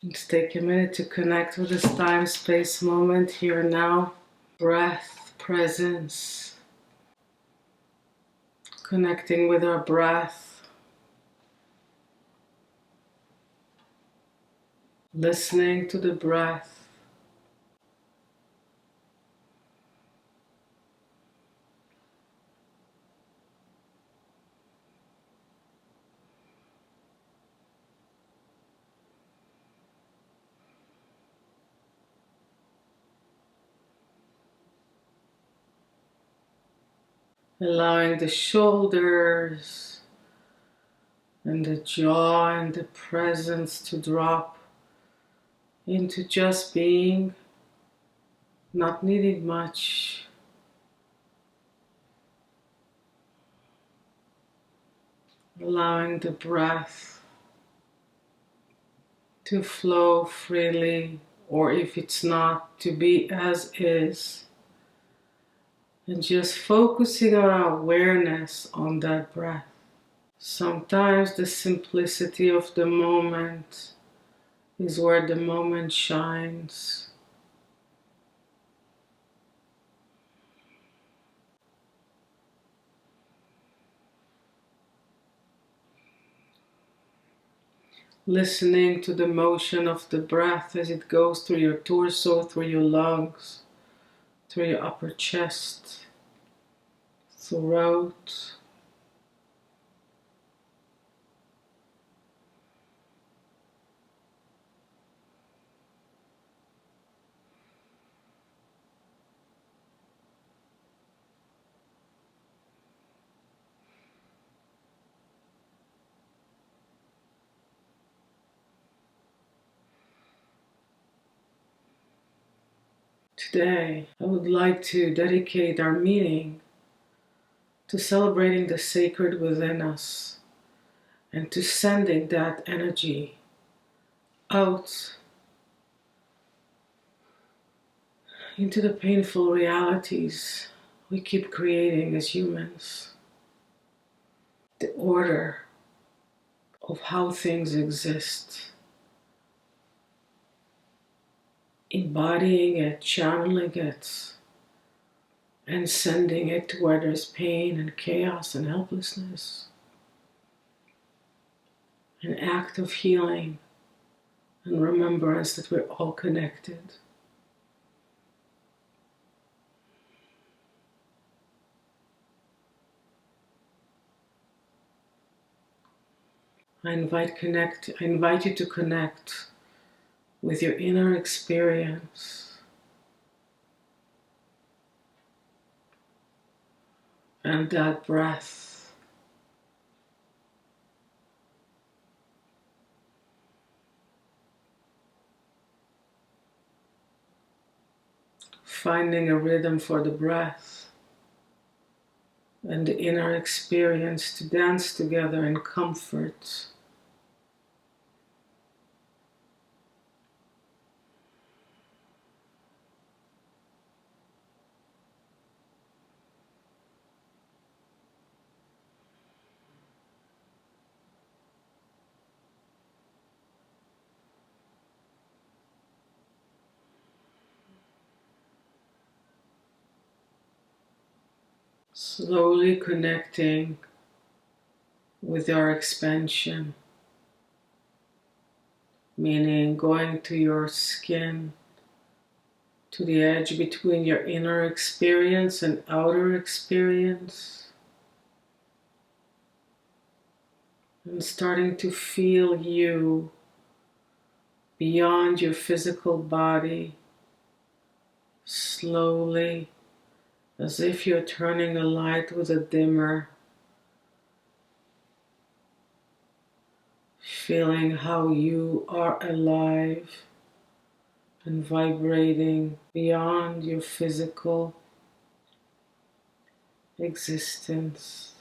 Let's take a minute to connect with this time, space, moment, here and now. Breath, presence. Connecting with our breath. Listening to the breath. Allowing the shoulders and the jaw and the presence to drop into just being, not needing much. Allowing the breath to flow freely, or if it's not, to be as is. And just focusing our awareness on that breath. Sometimes the simplicity of the moment is where the moment shines. Listening to the motion of the breath as it goes through your torso, through your lungs, through your upper chest, throat. Today, I would like to dedicate our meeting to celebrating the sacred within us and to sending that energy out into the painful realities we keep creating as humans. The order of how things exist. Embodying it, channeling it, and sending it to where there's pain and chaos and helplessness. An act of healing and remembrance that we're all connected. I invite you to connect with your inner experience and that breath. Finding a rhythm for the breath and the inner experience to dance together in comfort. Slowly connecting with our expansion, meaning going to your skin, to the edge between your inner experience and outer experience, and starting to feel you beyond your physical body, slowly, as if you're turning a light with a dimmer, feeling how you are alive and vibrating beyond your physical existence.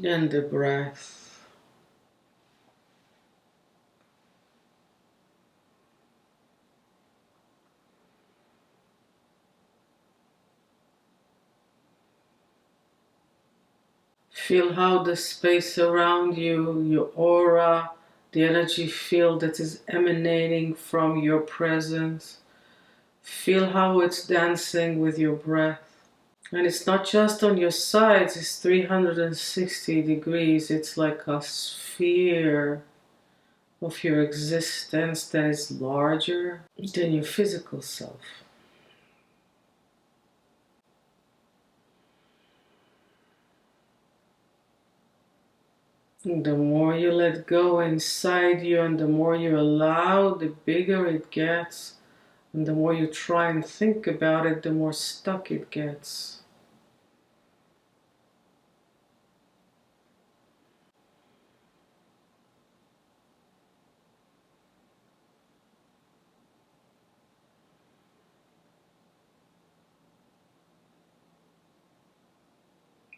And the breath. Feel how the space around you, your aura, the energy field that is emanating from your presence. Feel how it's dancing with your breath. And it's not just on your sides, it's 360 degrees. It's like a sphere of your existence that is larger than your physical self. And the more you let go inside you and the more you allow, the bigger it gets. And the more you try and think about it, the more stuck it gets.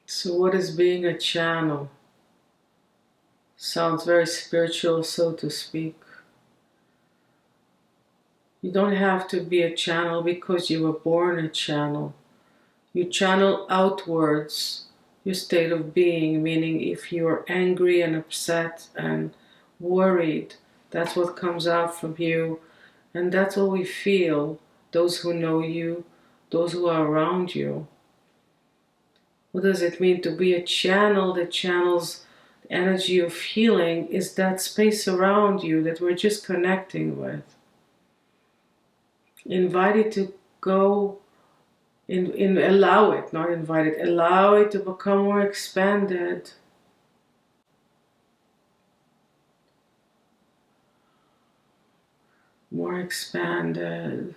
So what is being a channel? Sounds very spiritual, so to speak. You don't have to be a channel because you were born a channel. You channel outwards your state of being, meaning if you are angry and upset and worried, that's what comes out from you. And that's what we feel, those who know you, those who are around you. What does it mean to be a channel that channels the energy of healing? Is that space around you that we're just connecting with. Invite it to go, allow it, not invite it, allow it to become more expanded. More expanded.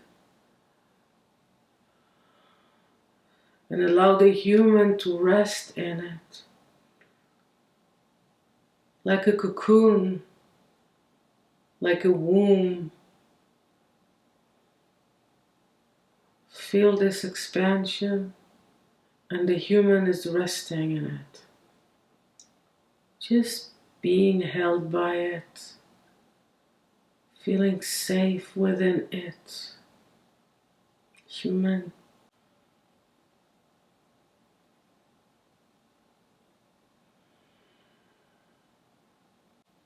And allow the human to rest in it. Like a cocoon, like a womb. Feel this expansion, and the human is resting in it. Just being held by it, feeling safe within it. Human.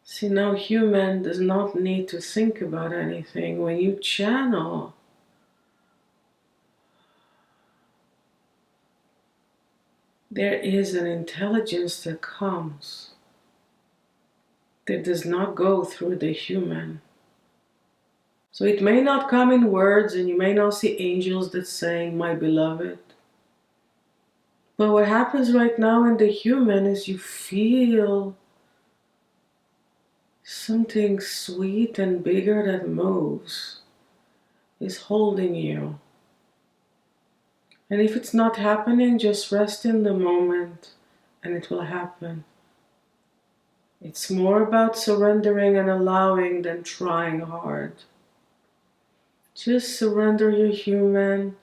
See, now human does not need to think about anything. When you channel, there is an intelligence that comes that does not go through the human. So it may not come in words and you may not see angels that saying, my beloved. But what happens right now in the human is you feel something sweet and bigger that moves, is holding you. And if it's not happening, just rest in the moment and it will happen. It's more about surrendering and allowing than trying hard. Just surrender your human,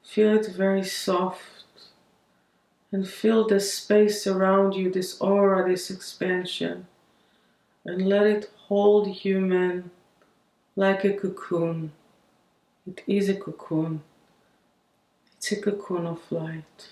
feel it very soft, and feel the space around you, this aura, this expansion. And let it hold human like a cocoon. It is a cocoon. It's a cocoon of light.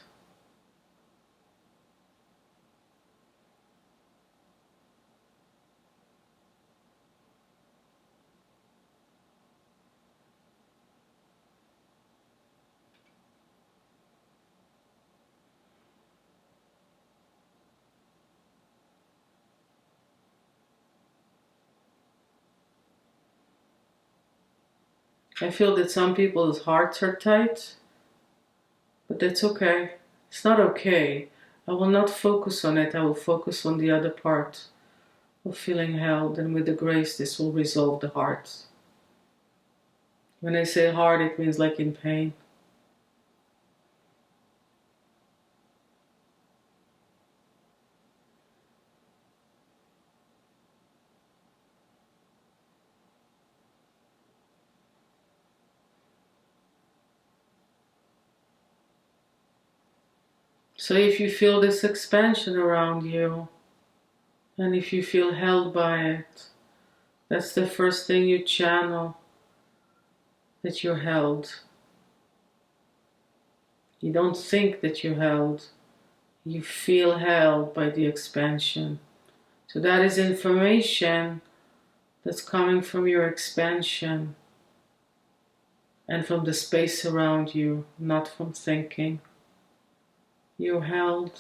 I feel that some people's hearts are tight, but that's okay. It's not okay. I will not focus on it. I will focus on the other part of feeling held, and with the grace, this will resolve the heart. When I say heart, it means like in pain. So if you feel this expansion around you, and if you feel held by it, that's the first thing you channel, that you're held. You don't think that you're held. You feel held by the expansion. So that is information that's coming from your expansion and from the space around you, not from thinking. You're held.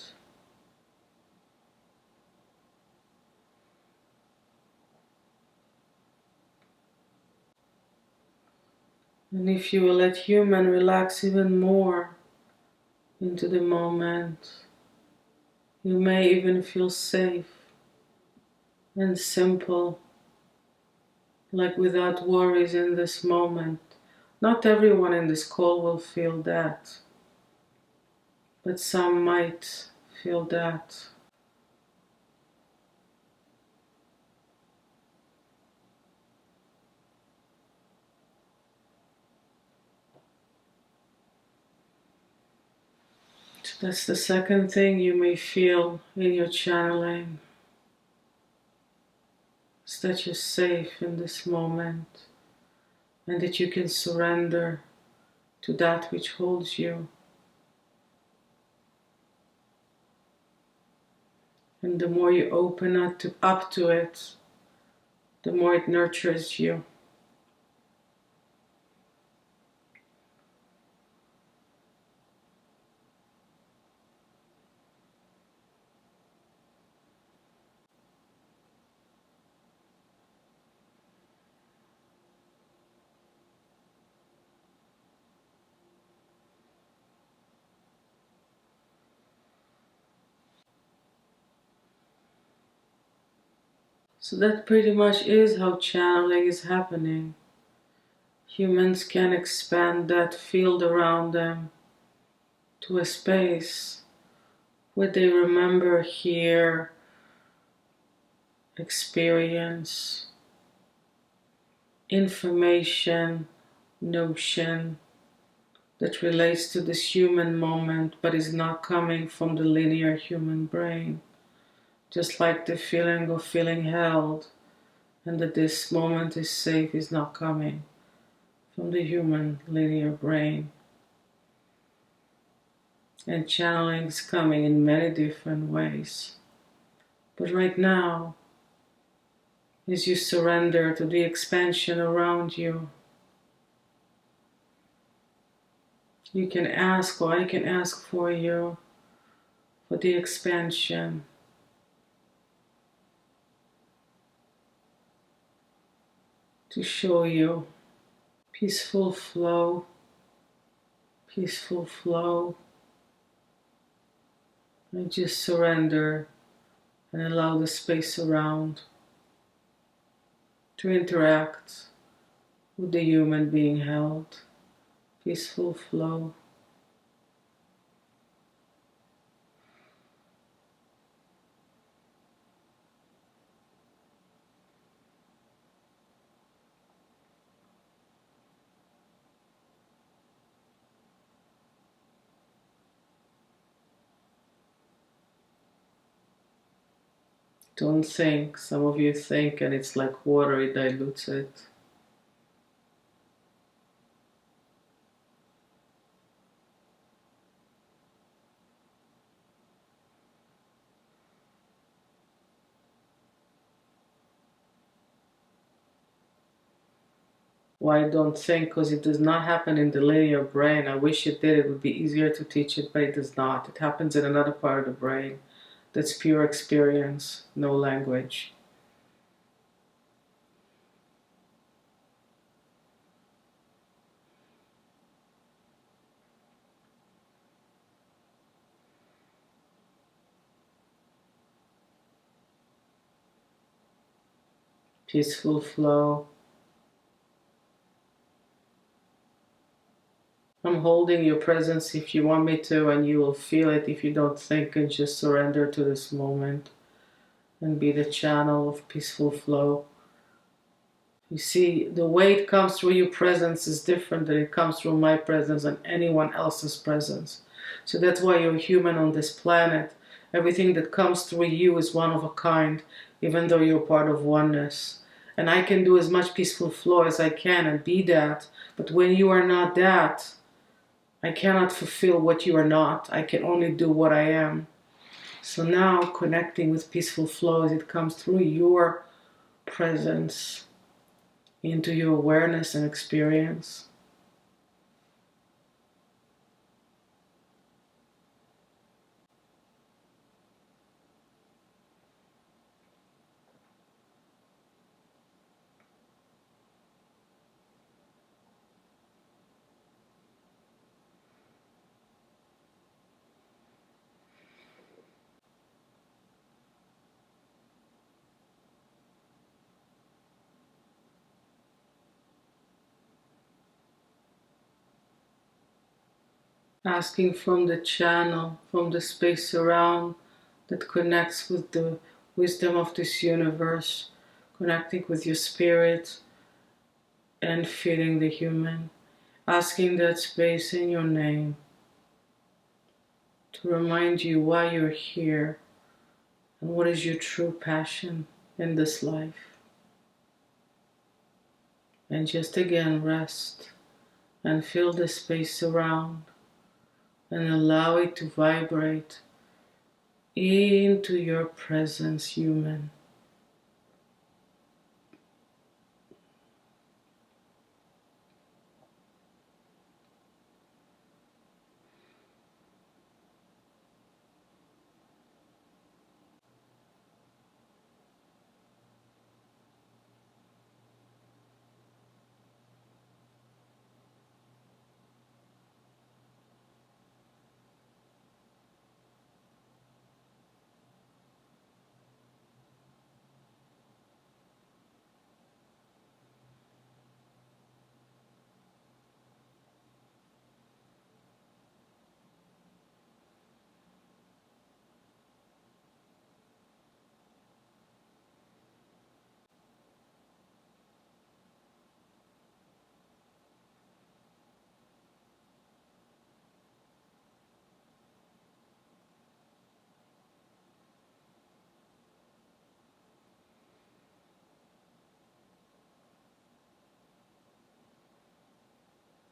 And if you will let human relax even more into the moment, you may even feel safe and simple, like without worries in this moment. Not everyone in this call will feel that, but some might feel that. So that's the second thing you may feel in your channeling, is that you're safe in this moment and that you can surrender to that which holds you. And the more you open up to it, the more it nurtures you. So that pretty much is how channeling is happening. Humans can expand that field around them to a space where they remember, hear, experience, information, notion that relates to this human moment but is not coming from the linear human brain. Just like the feeling of feeling held and that this moment is safe is not coming from the human linear brain. And channeling is coming in many different ways. But right now, as you surrender to the expansion around you, you can ask, or I can ask for you, for the expansion to show you peaceful flow, peaceful flow. And just surrender and allow the space around to interact with the human being held. Peaceful flow. Don't think. Some of you think, and it's like water, it dilutes it. Why don't think? Because it does not happen in the linear brain. I wish it did. It would be easier to teach it, but it does not. It happens in another part of the brain. That's pure experience, no language. Peaceful flow. I'm holding your presence if you want me to, and you will feel it if you don't think, and just surrender to this moment and be the channel of peaceful flow. You see, the way it comes through your presence is different than it comes through my presence and anyone else's presence. So that's why you're human on this planet. Everything that comes through you is one of a kind, even though you're part of oneness. And I can do as much peaceful flow as I can and be that. But when you are not that, I cannot fulfill what you are not. I can only do what I am. So now connecting with peaceful flow as it comes through your presence into your awareness and experience. Asking from the channel, from the space around that connects with the wisdom of this universe, connecting with your spirit and feeling the human. Asking that space in your name to remind you why you're here and what is your true passion in this life. And just again rest and feel the space around and allow it to vibrate into your presence, human.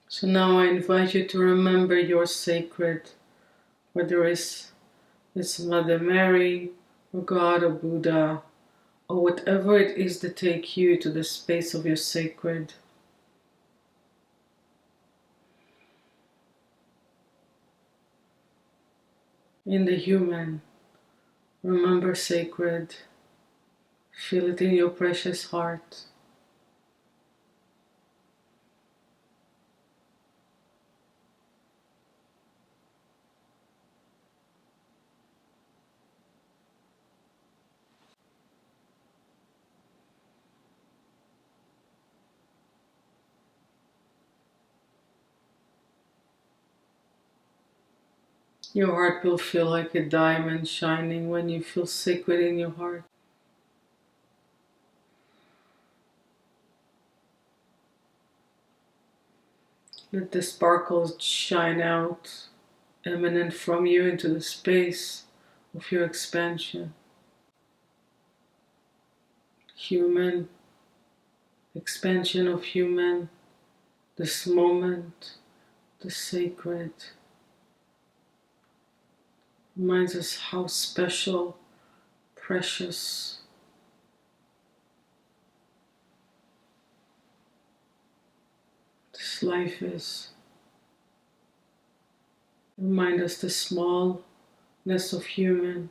So now I invite you to remember your sacred, whether it's Mother Mary or God or Buddha or whatever it is that take you to the space of your sacred. In the human, remember sacred, feel it in your precious heart. Your heart will feel like a diamond shining when you feel sacred in your heart. Let the sparkles shine out, emanate from you into the space of your expansion. Human, expansion of human, this moment, the sacred, reminds us how special, precious this life is. Remind us the smallness of human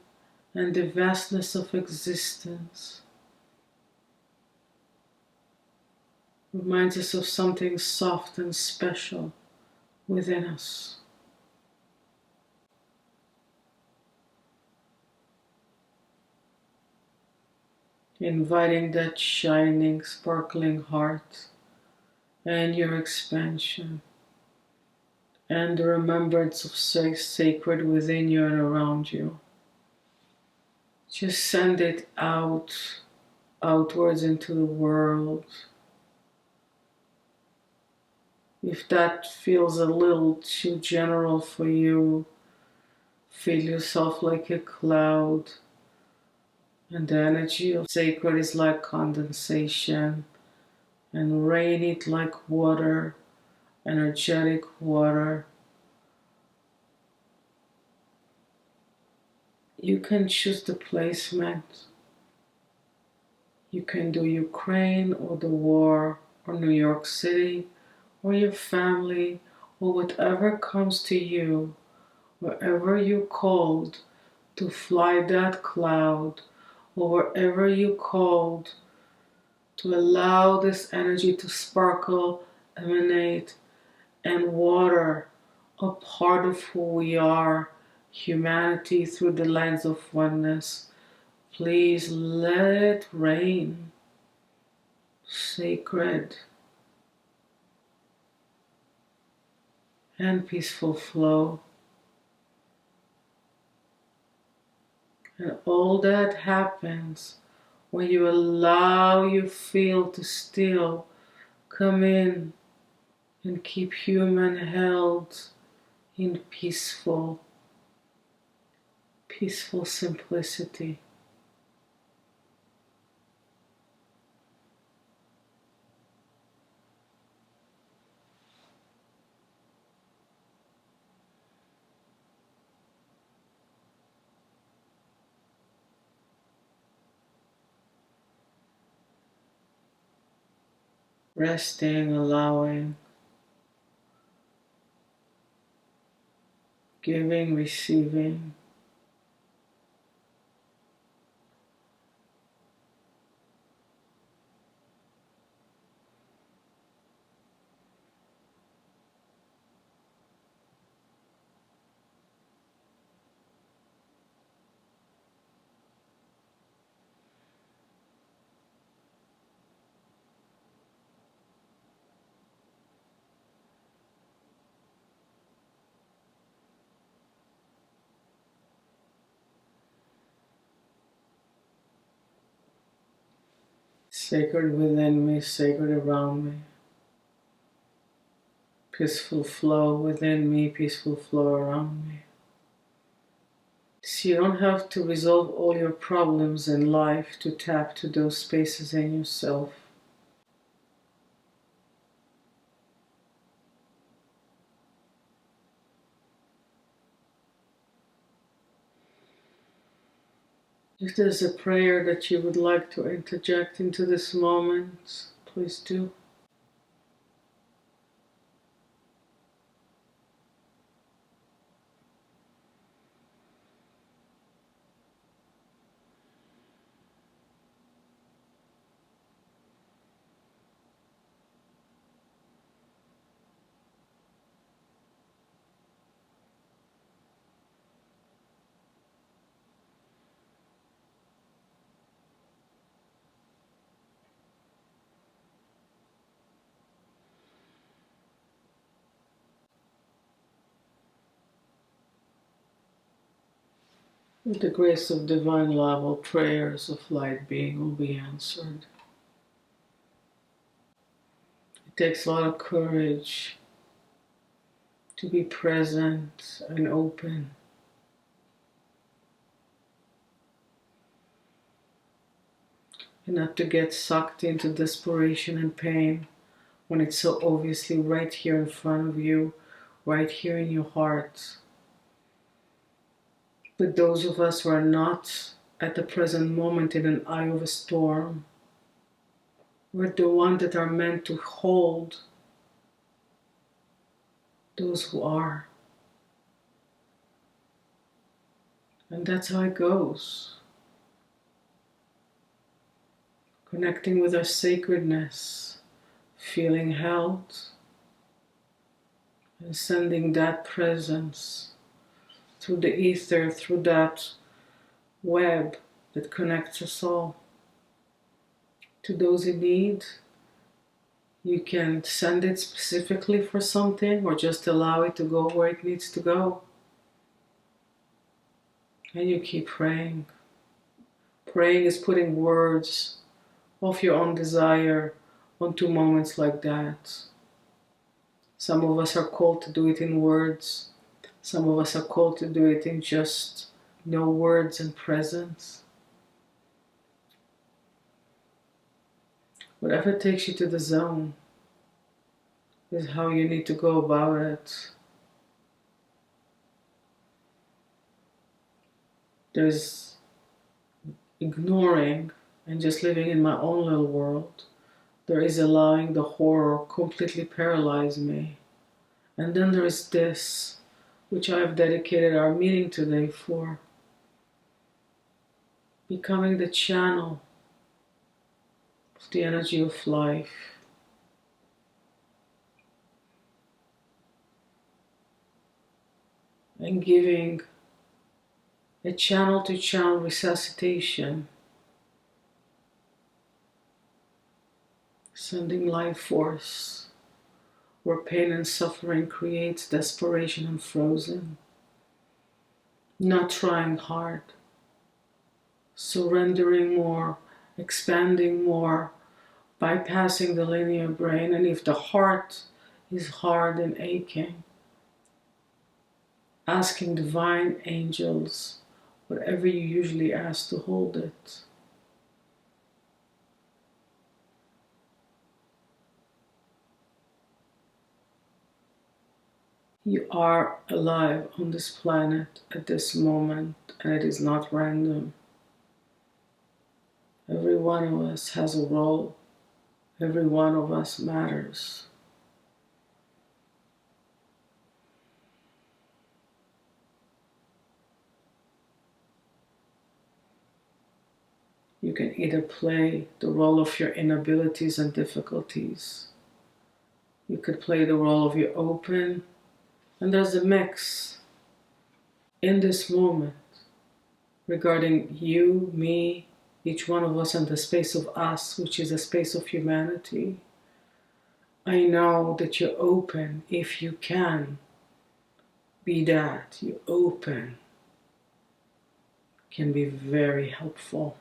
and the vastness of existence. Reminds us of something soft and special within us. Inviting that shining, sparkling heart and your expansion and the remembrance of sacred within you and around you. Just send it outwards into the world. If that feels a little too general for you, Feel yourself like a cloud, and the energy of sacred is like condensation, and rain it like water, energetic water. You can choose the placement. You can do Ukraine or the war or New York City or your family or whatever comes to you, wherever you're called to fly that cloud, or wherever you're called to allow this energy to sparkle, emanate, and water a part of who we are, humanity through the lens of oneness. Please let it rain, sacred and peaceful flow. And all that happens when you allow your field to still come in and keep human held in peaceful simplicity. Resting, allowing, giving, receiving. Sacred within me, sacred around me. Peaceful flow within me, peaceful flow around me. So you don't have to resolve all your problems in life to tap to those spaces in yourself. If there's a prayer that you would like to interject into this moment, please do. With the grace of divine love, all prayers of light being will be answered. It takes a lot of courage to be present and open. And not to get sucked into desperation and pain when it's so obviously right here in front of you, right here in your heart. But those of us who are not at the present moment in an eye of a storm, we're the ones that are meant to hold those who are. And that's how it goes. Connecting with our sacredness, feeling held, and sending that presence through the ether, through that web that connects us all. To those in need, you can send it specifically for something or just allow it to go where it needs to go. And you keep praying. Praying is putting words of your own desire onto moments like that. Some of us are called to do it in words. Some of us are called to do it in just no words and presence. Whatever takes you to the zone is how you need to go about it. There's ignoring and just living in my own little world. There is allowing the horror completely paralyze me. And then there is this, which I have dedicated our meeting today for. Becoming the channel of the energy of life. And giving a channel-to-channel resuscitation. Sending life force where pain and suffering creates desperation and frozen. Not trying hard. Surrendering more, expanding more, bypassing the linear brain. And if the heart is hard and aching, asking divine angels, whatever you usually ask, to hold it. You are alive on this planet at this moment, and it is not random. Every one of us has a role. Every one of us matters. You can either play the role of your inabilities and difficulties. You could play the role of your open, and there's a mix in this moment regarding you, me, each one of us, and the space of us, which is a space of humanity. I know that you're open if you can be that. You're open. Can be very helpful.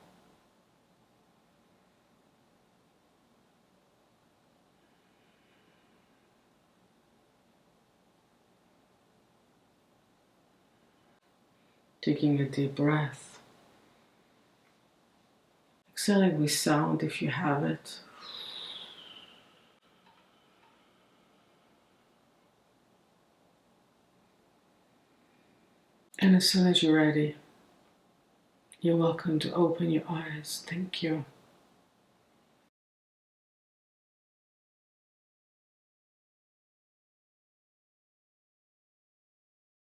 Taking a deep breath. Exhaling with sound if you have it. And as soon as you're ready, you're welcome to open your eyes. Thank you.